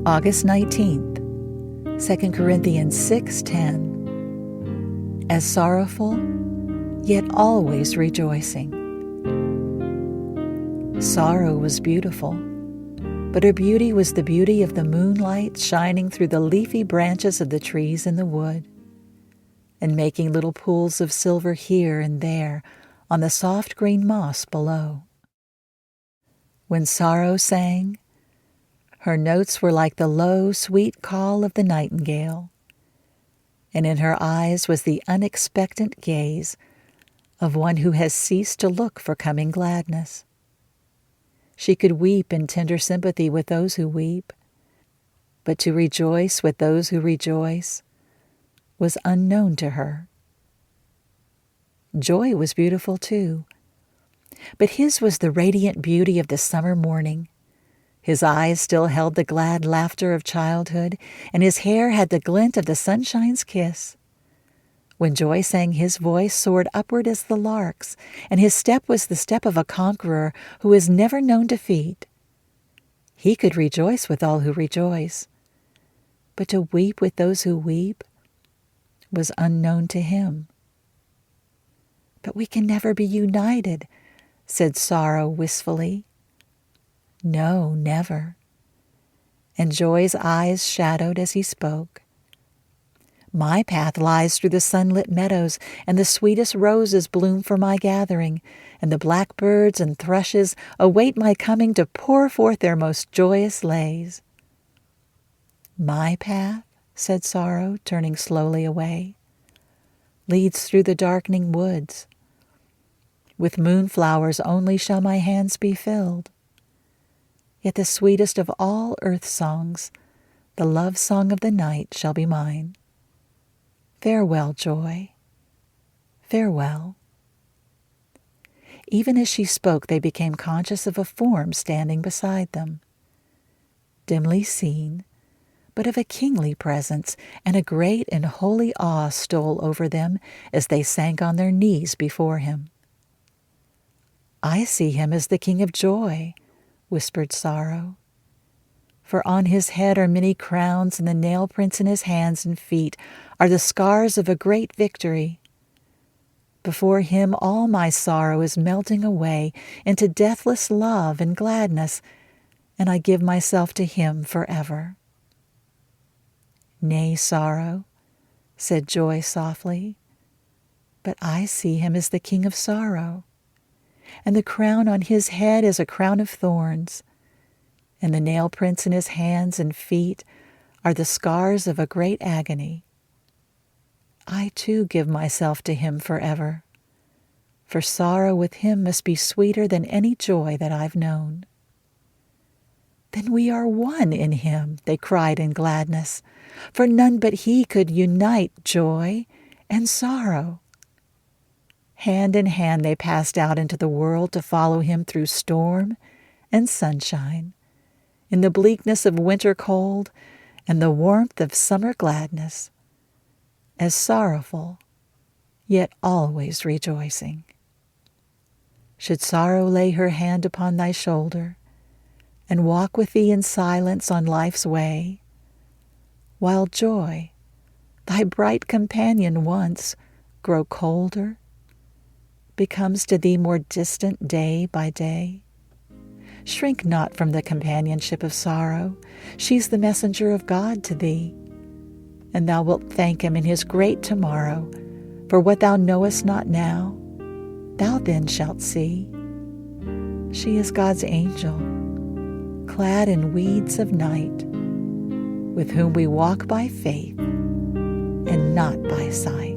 August 19th, 2 Corinthians 6:10. As sorrowful, yet always rejoicing. Sorrow was beautiful, but her beauty was the beauty of the moonlight shining through the leafy branches of the trees in the wood, and making little pools of silver here and there on the soft green moss below. When sorrow sang, her notes were like the low, sweet call of the nightingale, and in her eyes was the unexpectant gaze of one who has ceased to look for coming gladness. She could weep in tender sympathy with those who weep, but to rejoice with those who rejoice was unknown to her. Joy was beautiful too, but his was the radiant beauty of the summer morning. His eyes still held the glad laughter of childhood, and his hair had the glint of the sunshine's kiss. When Joy sang, his voice soared upward as the lark's, and his step was the step of a conqueror who has never known defeat. He could rejoice with all who rejoice, but to weep with those who weep was unknown to him. "But we can never be united," said Sorrow wistfully. "No, never." And Joy's eyes shadowed as he spoke. "My path lies through the sunlit meadows, and the sweetest roses bloom for my gathering, and the blackbirds and thrushes await my coming to pour forth their most joyous lays." "My path," said Sorrow, turning slowly away, "leads through the darkening woods. With moonflowers only shall my hands be filled. Yet the sweetest of all earth songs, the love song of the night, shall be mine. Farewell, Joy, farewell." Even as she spoke, they became conscious of a form standing beside them, dimly seen, but of a kingly presence, and a great and holy awe stole over them as they sank on their knees before him. "I see him as the King of Joy," whispered Sorrow. "For on his head are many crowns, and the nail prints in his hands and feet are the scars of a great victory. Before him all my sorrow is melting away into deathless love and gladness, and I give myself to him forever." "Nay, Sorrow," said Joy softly, "but I see him as the King of Sorrow, and the crown on his head is a crown of thorns, and the nail prints in his hands and feet are the scars of a great agony. I too give myself to him forever, for sorrow with him must be sweeter than any joy that I've known." "Then we are one in him," they cried in gladness, for none but he could unite joy and sorrow. Hand in hand they passed out into the world to follow him through storm and sunshine, in the bleakness of winter cold and the warmth of summer gladness, as sorrowful, yet always rejoicing. Should sorrow lay her hand upon thy shoulder and walk with thee in silence on life's way, while joy, thy bright companion once, grow colder, becomes to thee more distant day by day, shrink not from the companionship of sorrow. She's the messenger of God to thee, and thou wilt thank him in his great tomorrow for what thou knowest not now, thou then shalt see. She is God's angel, clad in weeds of night, with whom we walk by faith and not by sight.